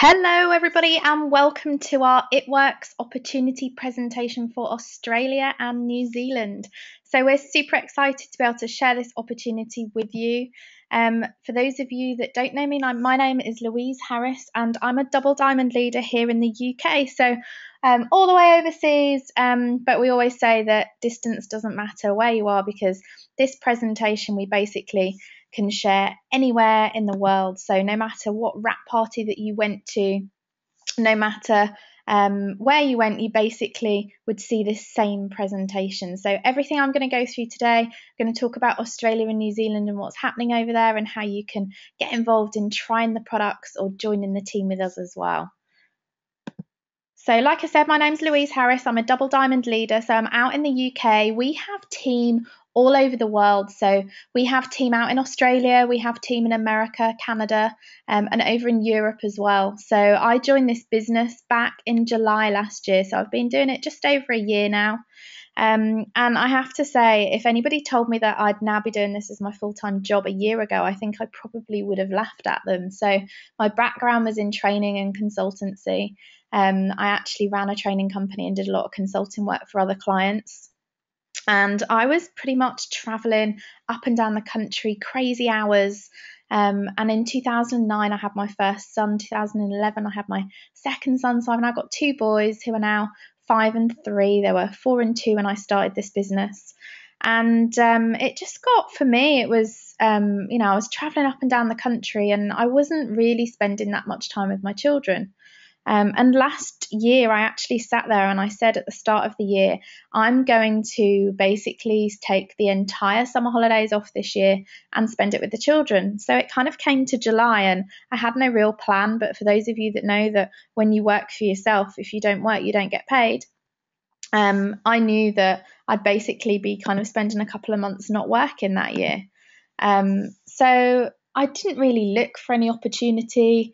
Hello, everybody, and welcome to our It Works opportunity presentation for Australia and New Zealand. So we're super excited to be able to share this opportunity with you. For those of you that don't know me, my name is Louise Harris, and I'm a double diamond leader here in the UK. So all the way overseas, but we always say that distance doesn't matter where you are, because this presentation we basically can share anywhere in the world. So no matter what wrap party that you went to, no matter where you went, you basically would see this same presentation. So everything I'm going to go through today, I'm going to talk about Australia and New Zealand and what's happening over there and how you can get involved in trying the products or joining the team with us as well. So like I said, my name's Louise Harris. I'm a double diamond leader. So I'm out in the UK. We have team all over the world. So we have team out in Australia, we have team in America, Canada, and over in Europe as well. So I joined this business back in July last year. So I've been doing it just over a year now. And I have to say, if anybody told me that I'd now be doing this as my full-time job a year ago, I think I probably would have laughed at them. So my background was in training and consultancy. I actually ran a training company and did a lot of consulting work for other clients. And I was pretty much traveling up and down the country, crazy hours. And in 2009, I had my first son. 2011, I had my second son. So I've now got two boys who are now 5 and 3. They were 4 and 2 when I started this business. And it just got, for me, it was, I was traveling up and down the country and I wasn't really spending that much time with my children. And last year, I actually sat there and I said at the start of the year, I'm going to basically take the entire summer holidays off this year and spend it with the children. So it kind of came to July and I had no real plan. But for those of you that know that when you work for yourself, if you don't work, you don't get paid. I knew that I'd basically be kind of spending a couple of months not working that year. So I didn't really look for any opportunity.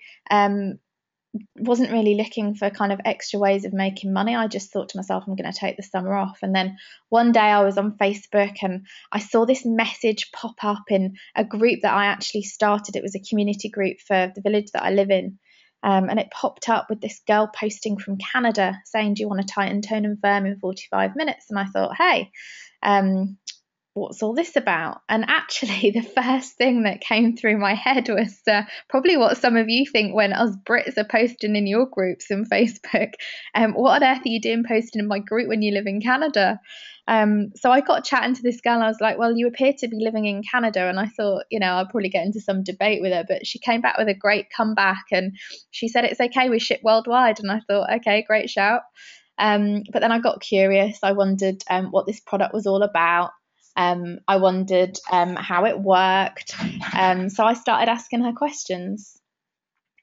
Wasn't really looking for kind of extra ways of making money. I just thought to myself, I'm going to take the summer off. And then one day I was on Facebook and I saw this message pop up in a group that I actually started. It was a community group for the village that I live in. And it popped up with this girl posting from Canada saying, do you want to tighten, tone and firm in 45 minutes? And I thought, hey, what's all this about? And actually, the first thing that came through my head was probably what some of you think when us Brits are posting in your groups in Facebook. What on earth are you doing posting in my group when you live in Canada? So I got chatting to this girl and I was like, well, you appear to be living in Canada. And I thought, I'll probably get into some debate with her. But she came back with a great comeback and she said, it's okay, we ship worldwide. And I thought, okay, great shout. But then I got curious. I wondered what this product was all about. I wondered how it worked. So I started asking her questions.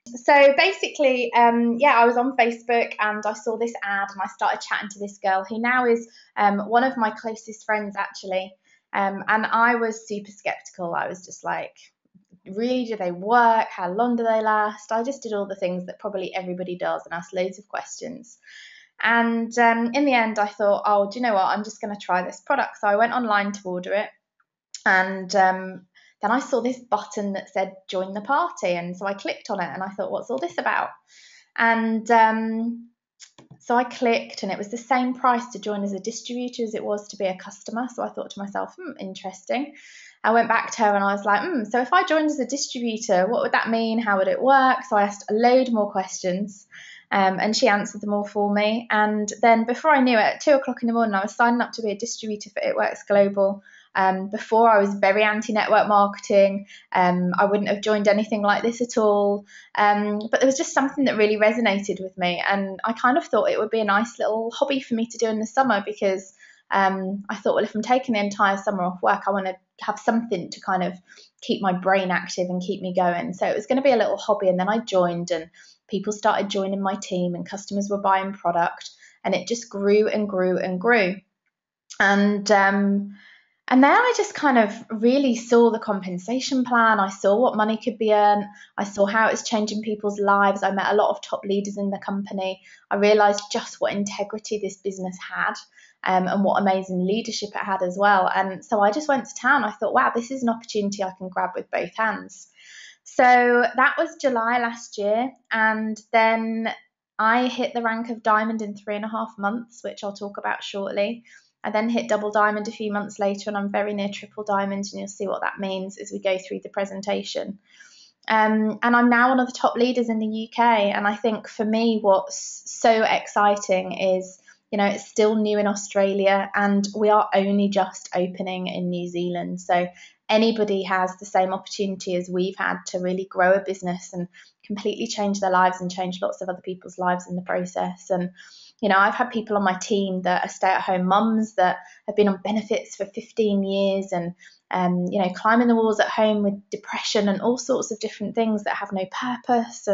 So basically, I was on Facebook and I saw this ad and I started chatting to this girl who now is one of my closest friends, actually. And I was super skeptical. I was just like, really, do they work? How long do they last? I just did all the things that probably everybody does and asked loads of questions. And in the end, I thought, oh, do you know what? I'm just going to try this product. So I went online to order it. And then I saw this button that said join the party. And so I clicked on it and I thought, what's all this about? And so I clicked and it was the same price to join as a distributor as it was to be a customer. So I thought to myself, interesting. I went back to her and I was like, so if I joined as a distributor, what would that mean? How would it work? So I asked a load more questions. And she answered them all for me. And then before I knew it, at 2:00 in the morning, I was signing up to be a distributor for It Works Global. Before, I was very anti-network marketing. I wouldn't have joined anything like this at all. But there was just something that really resonated with me. And I kind of thought it would be a nice little hobby for me to do in the summer because I thought, well, if I'm taking the entire summer off work, I want to have something to kind of keep my brain active and keep me going. So it was going to be a little hobby. And then I joined and people started joining my team and customers were buying product and it just grew and grew and grew. And then I just kind of really saw the compensation plan. I saw what money could be earned. I saw how it was changing people's lives. I met a lot of top leaders in the company. I realised just what integrity this business had and what amazing leadership it had as well. And so I just went to town. I thought, wow, this is an opportunity I can grab with both hands. So that was July last year, and then I hit the rank of diamond in 3.5 months, which I'll talk about shortly. I then hit double diamond a few months later, and I'm very near triple diamond, and you'll see what that means as we go through the presentation. And I'm now one of the top leaders in the UK. And I think for me, what's so exciting is, it's still new in Australia and we are only just opening in New Zealand. So anybody has the same opportunity as we've had to really grow a business and completely change their lives and change lots of other people's lives in the process. And I've had people on my team that are stay-at-home mums that have been on benefits for 15 years and climbing the walls at home with depression and all sorts of different things that have no purpose.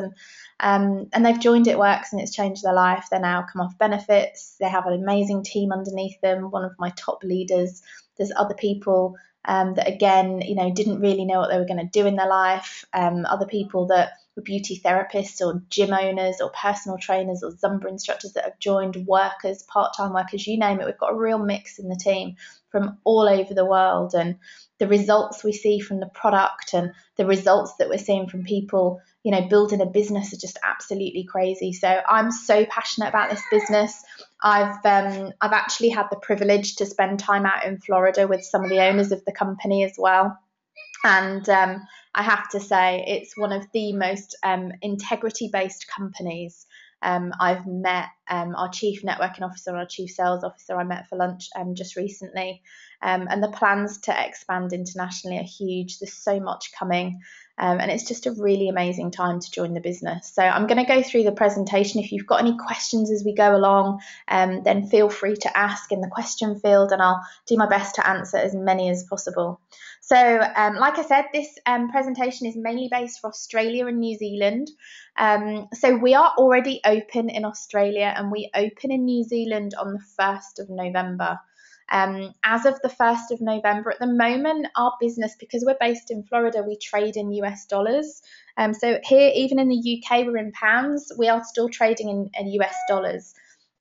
And they've joined It Works and it's changed their life. They're now come off benefits. They have an amazing team underneath them, one of my top leaders. There's other people that, again, didn't really know what they were going to do in their life. Other people that were beauty therapists or gym owners or personal trainers or Zumba instructors that have joined, workers, part-time workers, you name it. We've got a real mix in the team from all over the world. And the results we see from the product and the results that we're seeing from people, building a business are just absolutely crazy. So I'm so passionate about this business. I've actually had the privilege to spend time out in Florida with some of the owners of the company as well. And I have to say, it's one of the most integrity-based companies I've met. Our chief networking officer and our chief sales officer I met for lunch just recently. And the plans to expand internationally are huge. There's so much coming. And it's just a really amazing time to join the business. So I'm going to go through the presentation. If you've got any questions as we go along, then feel free to ask in the question field and I'll do my best to answer as many as possible. So like I said, this presentation is mainly based for Australia and New Zealand. So we are already open in Australia and we open in New Zealand on the 1st of November. As of the 1st of November, at the moment, our business, because we're based in Florida, we trade in US dollars. So here, even in the UK, we're in pounds. We are still trading in US dollars.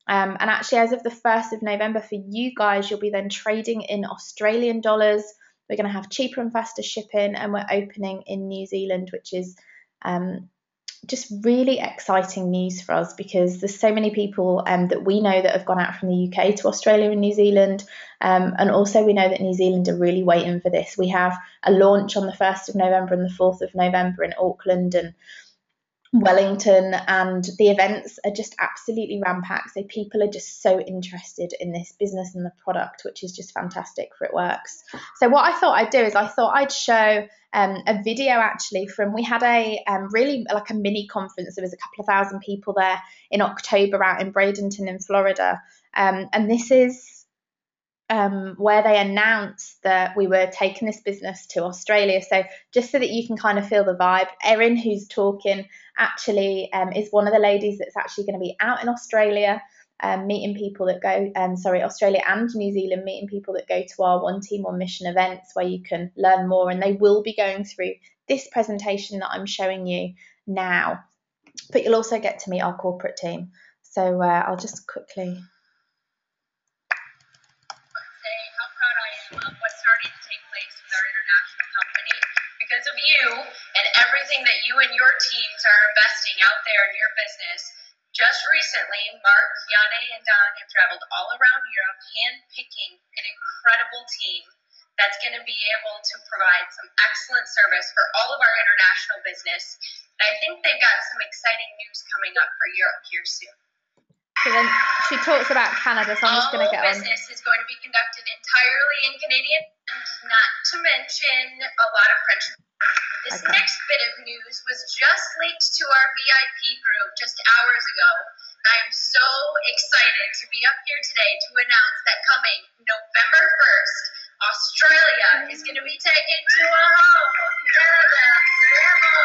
And actually, as of the 1st of November, for you guys, you'll be then trading in Australian dollars. We're going to have cheaper and faster shipping, and we're opening in New Zealand, which is just really exciting news for us because there's so many people that we know that have gone out from the UK to Australia and New Zealand. And also we know that New Zealand are really waiting for this. We have a launch on the 1st of November and the 4th of November in Auckland and Wellington, and the events are just absolutely ram-packed. So people are just so interested in this business and the product, which is just fantastic for It Works. So what I thought I'd do is I thought I'd show a video actually from, we had a really like a mini conference. There was a couple of thousand people there in October out in Bradenton in Florida. And this is where they announced that we were taking this business to Australia. So just so that you can kind of feel the vibe, Erin, who's talking, actually is one of the ladies that's actually going to be out in Australia meeting people that go, Australia and New Zealand, meeting people that go to our One Team, One Mission events where you can learn more. And they will be going through this presentation that I'm showing you now. But you'll also get to meet our corporate team. So I'll just quickly... what's starting to take place with our international company. Because of you and everything that you and your teams are investing out there in your business, just recently, Mark, Yane, and Don have traveled all around Europe, hand-picking an incredible team that's going to be able to provide some excellent service for all of our international business. And I think they've got some exciting news coming up for Europe here soon. So then she talks about Canada, so I'm just going to get on. All business is going to be conducted entirely in Canadian, and not to mention a lot of French. This next bit of news was just leaked to our VIP group just hours ago. I'm so excited to be up here today to announce that coming November 1st, Australia is going to be taken to a whole nother level.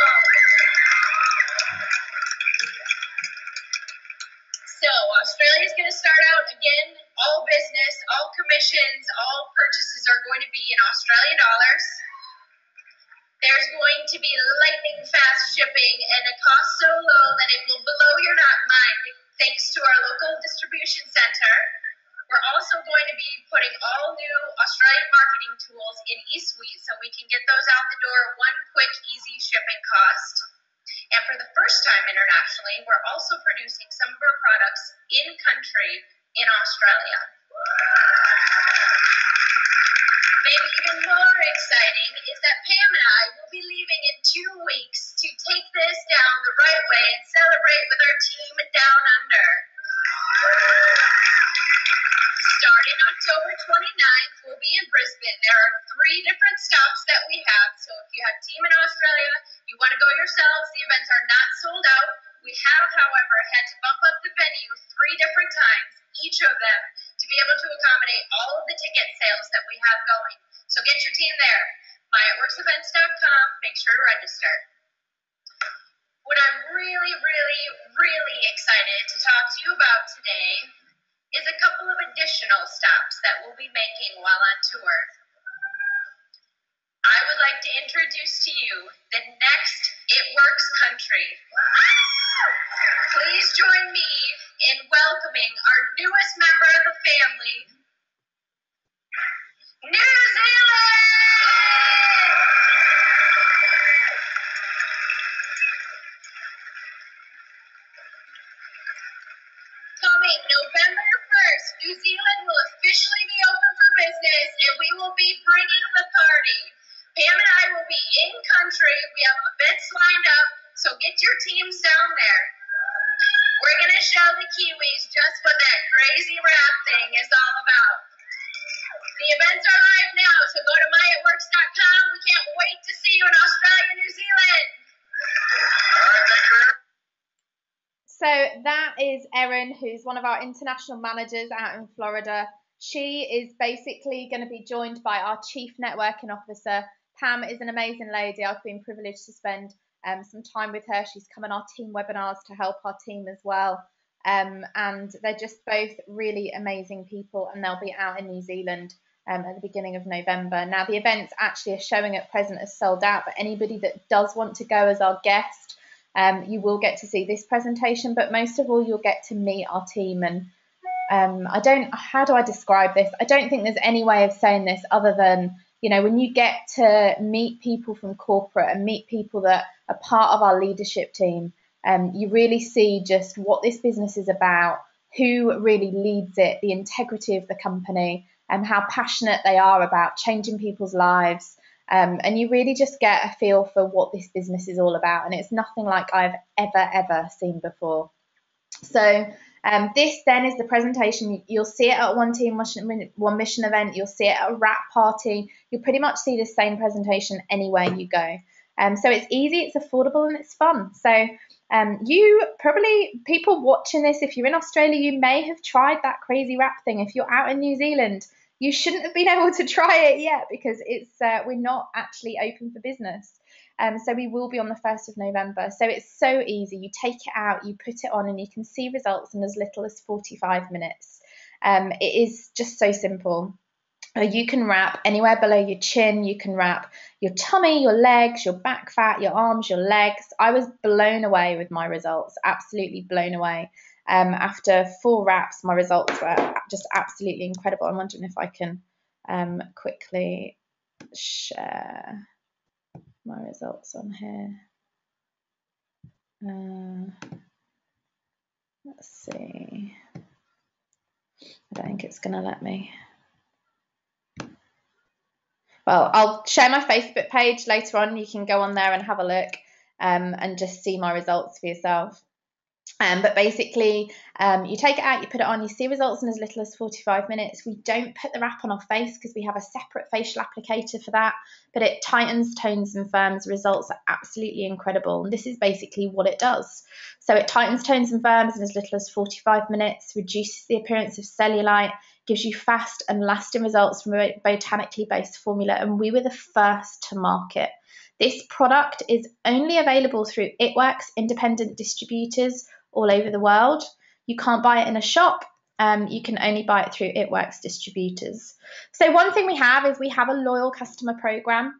So Australia is going to start out again, all business, all commissions, all purchases are going to be in Australian dollars. There's going to be lightning fast shipping and a cost so low that it will blow your mind thanks to our local distribution center. We're also going to be putting all new Australian marketing tools in eSuite so we can get those out the door, one quick, easy shipping cost. we're also producing some of our products in country in Australia. Maybe even more exciting is that Pam and I will be leaving in 2 weeks to take this down the right way and celebrate with our team down under. Starting October 29th, we'll be in Brisbane. There are 3 different stops that we have. So if you have a team in Australia, you want to go yourselves, the events are not sold out. We have, however, had to bump up the venue 3 different times, each of them, to be able to accommodate all of the ticket sales that we have going. So get your team there. myitworksevents.com. Make sure to register. What I'm really, really, really excited to talk to you about today is a couple of additional stops that we'll be making while on tour. I would like to introduce to you the next It Works country. Please join me in welcoming our newest member of the family, New Zealand! Coming November 1st, New Zealand will officially be open for business, and we will be bringing the party. Pam and I will be in country. We have events lined up, so get your teams down there. We're going to show the Kiwis just what that crazy rap thing is all about. The events are live now, so go to myitworks.com. We can't wait to see you in Australia, New Zealand. All right, thank you. So that is Erin, who's one of our international managers out in Florida. She is basically going to be joined by our Chief Networking Officer. Pam is an amazing lady. I've been privileged to spend some time with her. She's come on our team webinars to help our team as well. And they're just both really amazing people, and they'll be out in New Zealand at the beginning of November. Now, the events actually are showing at present as sold out, but anybody that does want to go as our guest, you will get to see this presentation, but most of all, you'll get to meet our team. And how do I describe this? I don't think there's any way of saying this other than, you know, when you get to meet people from corporate and meet people that are part of our leadership team, you really see just what this business is about, who really leads it, the integrity of the company, and how passionate they are about changing people's lives. And you really just get a feel for what this business is all about. And it's nothing like I've ever seen before. So this then is the presentation. You'll see it at One Team, One Mission event. You'll see it at a wrap party. You'll pretty much see the same presentation anywhere you go. So it's easy, it's affordable, and it's fun. So you probably, people watching this, if you're in Australia, you may have tried that crazy wrap thing. If you're out in New Zealand, you shouldn't have been able to try it yet because it's we're not actually open for business. So we will be on the 1st of November. So it's so easy. You take it out, you put it on, and you can see results in as little as 45 minutes. It is just so simple. You can wrap anywhere below your chin. You can wrap your tummy, your legs, your back fat, your arms, your legs. I was blown away with my results, absolutely blown away. After 4 wraps, my results were just absolutely incredible. I'm wondering if I can quickly share my results on here. Let's see. I don't think it's going to let me. Well, I'll share my Facebook page later on. You can go on there and have a look and just see my results for yourself. But basically, you take it out, you put it on, you see results in as little as 45 minutes. We don't put the wrap on our face because we have a separate facial applicator for that, but it tightens, tones and firms. The results are absolutely incredible. And this is basically what it does. So it tightens, tones and firms in as little as 45 minutes, reduces the appearance of cellulite, gives you fast and lasting results from a botanically based formula. And we were the first to market. This product is only available through It Works independent distributors all over the world. You can't buy it in a shop. You can only buy it through It Works distributors. So one thing we have is we have a loyal customer program.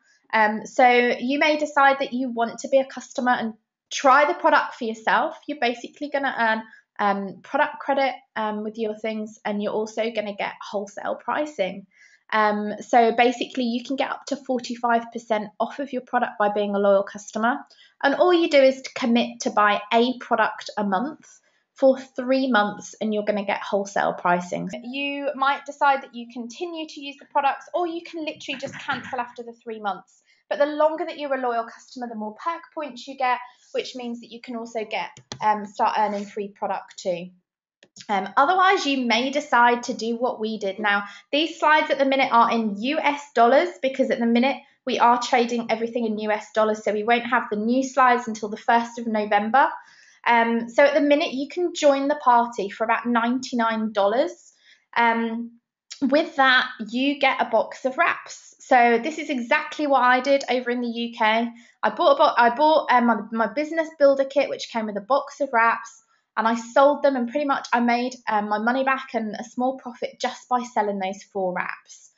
So you may decide that you want to be a customer and try the product for yourself. You're basically going to earn product credit with your things, and you're also going to get wholesale pricing. So basically you can get up to 45% off of your product by being a loyal customer. And all you do is to commit to buy a product a month for 3 months, and you're going to get wholesale pricing. You might decide that you continue to use the products, or you can literally just cancel after the 3 months. But the longer that you're a loyal customer, the more perk points you get, which means that you can also get start earning free product too. Otherwise, you may decide to do what we did. Now, these slides at the minute are in US dollars, because at the minute we are trading everything in US dollars, so we won't have the new slides until the 1st of November. So at the minute, you can join the party for about $99. With that, you get a box of wraps. So this is exactly what I did over in the UK. I bought my business builder kit, which came with a box of wraps, and I sold them, and pretty much I made my money back and a small profit just by selling those 4 wraps,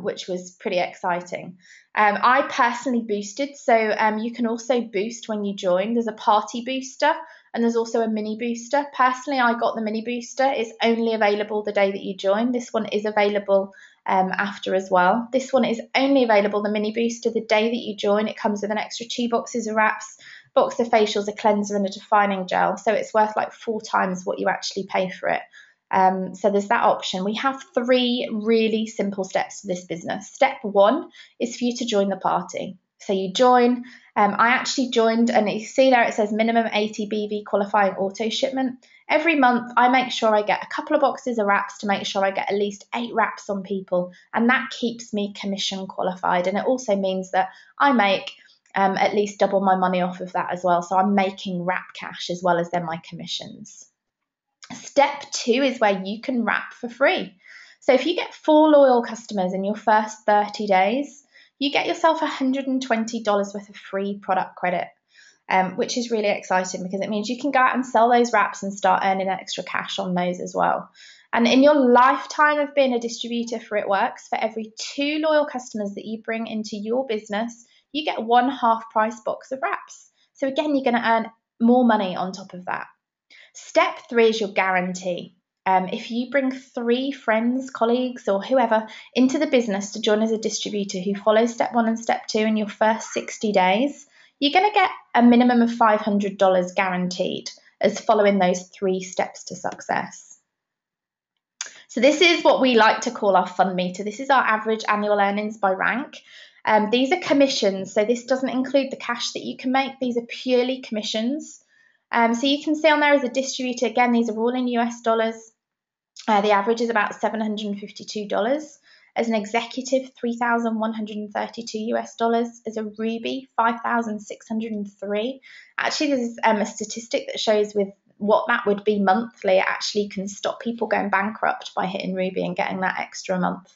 which was pretty exciting. I personally boosted, so you can also boost when you join. There's a party booster and there's also a mini booster. Personally, I got the mini booster. It's only available the day that you join. This one is available after as well. This one is only available, the mini booster, the day that you join. It comes with an extra 2 boxes of wraps, box of facials, a cleanser and a defining gel. So it's worth like 4 times what you actually pay for it. So there's that option. We have 3 really simple steps to this business. Step 1 is for you to join the party. So you join. I actually joined, and you see there it says minimum 80 BV qualifying auto shipment. Every month I make sure I get a couple of boxes of wraps to make sure I get at least 8 wraps on people, and that keeps me commission qualified. And it also means that I make at least double my money off of that as well. So I'm making wrap cash as well as then my commissions. Step 2 is where you can wrap for free. So if you get 4 loyal customers in your first 30 days, you get yourself $120 worth of free product credit, which is really exciting because it means you can go out and sell those wraps and start earning extra cash on those as well. And in your lifetime of being a distributor for It Works, for every 2 loyal customers that you bring into your business, you get 1 half price box of wraps. So again, you're going to earn more money on top of that. Step 3 is your guarantee. If you bring 3 friends, colleagues, or whoever into the business to join as a distributor who follows step 1 and step 2 in your first 60 days, you're going to get a minimum of $500 guaranteed as following those 3 steps to success. So this is what we like to call our fun meter. This is our average annual earnings by rank. These are commissions, so this doesn't include the cash that you can make. These are purely commissions. So you can see on there as a distributor, again, these are all in US dollars. The average is about $752. As an executive, $3,132 US dollars. As a Ruby, $5,603. Actually, there's a statistic that shows with what that would be monthly. It actually can stop people going bankrupt by hitting Ruby and getting that extra month.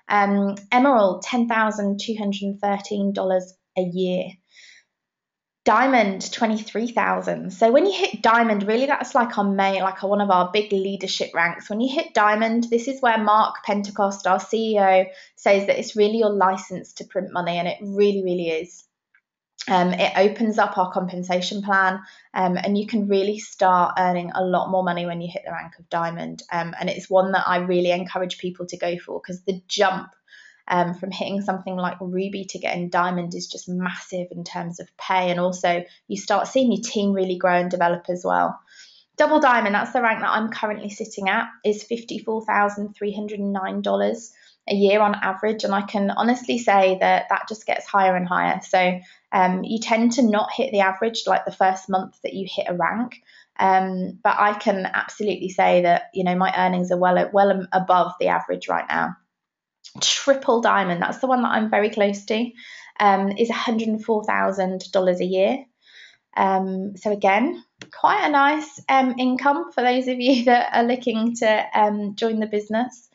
Emerald, $10,213 a year. Diamond, 23,000. So when you hit Diamond, really that's like one of our big leadership ranks. When you hit Diamond, this is where Mark Pentecost, our CEO, says that it's really your license to print money, and it really, really is. It opens up our compensation plan, and you can really start earning a lot more money when you hit the rank of Diamond. And it's one that I really encourage people to go for, because the jump from hitting something like Ruby to getting Diamond is just massive in terms of pay, and also you start seeing your team really grow and develop as well. Double Diamond, that's the rank that I'm currently sitting at, is $54,309 a year on average, and I can honestly say that that just gets higher and higher. So you tend to not hit the average like the first month that you hit a rank, but I can absolutely say that my earnings are well above the average right now. Triple Diamond, that's the one that I'm very close to, is $104,000 a year. So again, quite a nice income for those of you that are looking to join the business.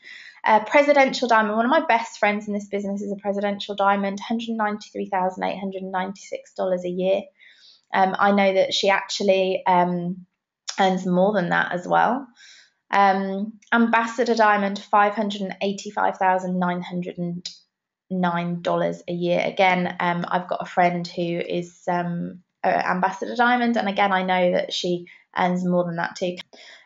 Presidential Diamond, one of my best friends in this business is a Presidential Diamond, $193,896 a year. I know that she actually earns more than that as well. Ambassador Diamond, $585,909 a year. Again, I've got a friend who is Ambassador Diamond, and again, I know that she earns more than that too.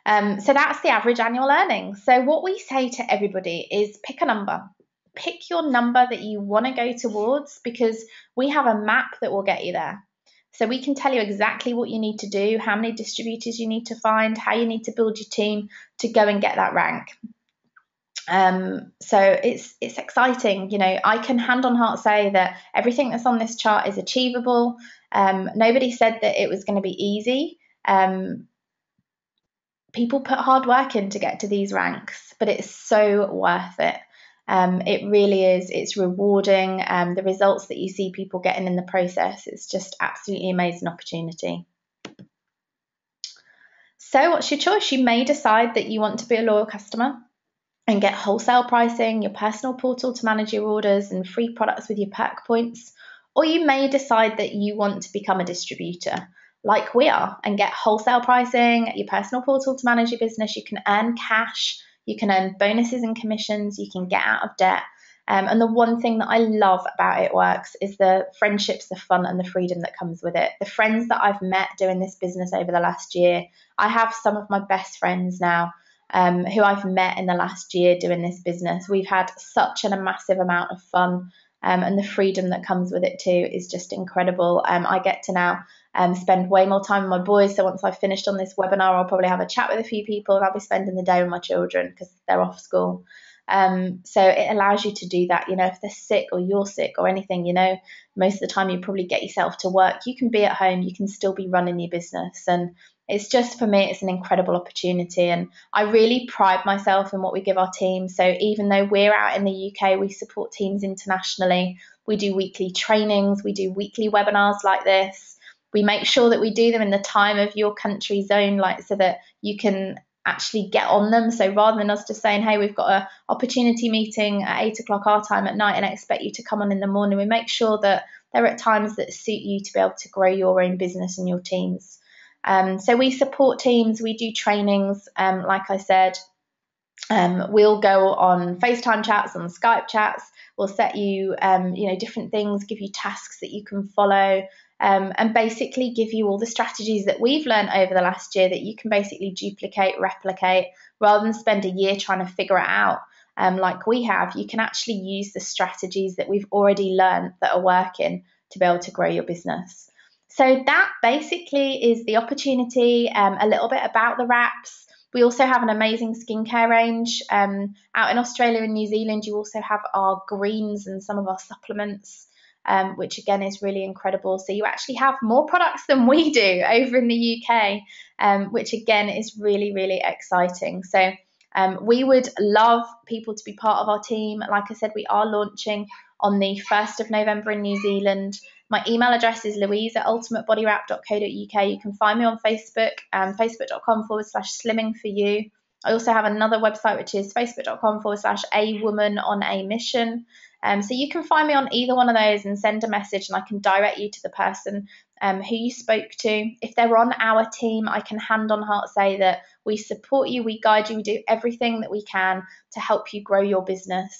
So that's the average annual earnings. So what we say to everybody is pick a number. pick your number that you want to go towards, because we have a map that will get you there. So we can tell you exactly what you need to do, how many distributors you need to find, how you need to build your team to go and get that rank. So it's exciting. I can hand on heart say that everything that's on this chart is achievable. Nobody said that it was going to be easy. People put hard work in to get to these ranks, but it's so worth it. It really is. It's rewarding. The results that you see people getting in the process, it's just absolutely amazing opportunity. So what's your choice? You may decide that you want to be a loyal customer and get wholesale pricing, your personal portal to manage your orders, and free products with your perk points. Or you may decide that you want to become a distributor like we are and get wholesale pricing, your personal portal to manage your business. You can earn cash, you can earn bonuses and commissions, you can get out of debt. And the one thing that I love about It Works is the friendships, the fun, and the freedom that comes with it. The friends that I've met doing this business over the last year, I have some of my best friends now who I've met in the last year doing this business. We've had such a massive amount of fun, and the freedom that comes with it too is just incredible. I get to now spend way more time with my boys. So once I've finished on this webinar, I'll probably have a chat with a few people, and I'll be spending the day with my children because they're off school. So it allows you to do that. If they're sick or you're sick or anything, most of the time you probably get yourself to work. You can be at home, you can still be running your business. And it's just, for me, it's an incredible opportunity. And I really pride myself in what we give our team. So even though we're out in the UK, we support teams internationally. We do weekly trainings, we do weekly webinars like this. We make sure that we do them in the time of your country zone, so that you can actually get on them. So rather than us just saying, hey, we've got an opportunity meeting at 8 o'clock our time at night and I expect you to come on in the morning, we make sure that they're at times that suit you to be able to grow your own business and your teams. So we support teams, we do trainings, like I said. We'll go on FaceTime chats, on Skype chats. We'll set you, different things, give you tasks that you can follow, and basically give you all the strategies that we've learned over the last year that you can basically duplicate, replicate, rather than spend a year trying to figure it out. Like we have, you can actually use the strategies that we've already learned that are working to be able to grow your business. So that basically is the opportunity, a little bit about the wraps. We also have an amazing skincare range. Out in Australia and New Zealand, you also have our greens and some of our supplements, which again is really incredible. So you actually have more products than we do over in the UK, which again is really, really exciting. So we would love people to be part of our team. Like I said, we are launching on the 1st of November in New Zealand. My email address is louise@ultimatebodywrap.co.uk. You can find me on Facebook, facebook.com/slimming for you. I also have another website, which is facebook.com/a woman on a mission. So you can find me on either one of those and send a message, and I can direct you to the person who you spoke to. If they're on our team, I can hand on heart say that we support you, we guide you, we do everything that we can to help you grow your business.